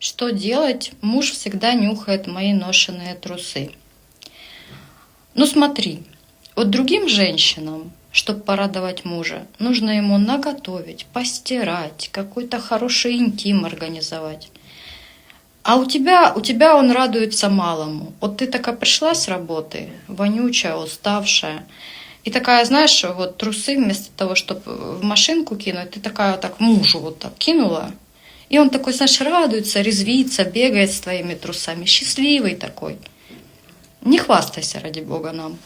Что делать? Муж всегда нюхает мои ношеные трусы. Ну смотри, вот другим женщинам, чтобы порадовать мужа, нужно ему наготовить, постирать, какой-то хороший интим организовать. А у тебя он радуется малому. Вот ты такая пришла с работы, вонючая, уставшая, и такая, знаешь, вот трусы вместо того, чтобы в машинку кинуть, ты такая вот так мужу вот так кинула. И он такой, знаешь, радуется, резвится, бегает с твоими трусами, счастливый такой. Не хвастайся, ради бога, нам.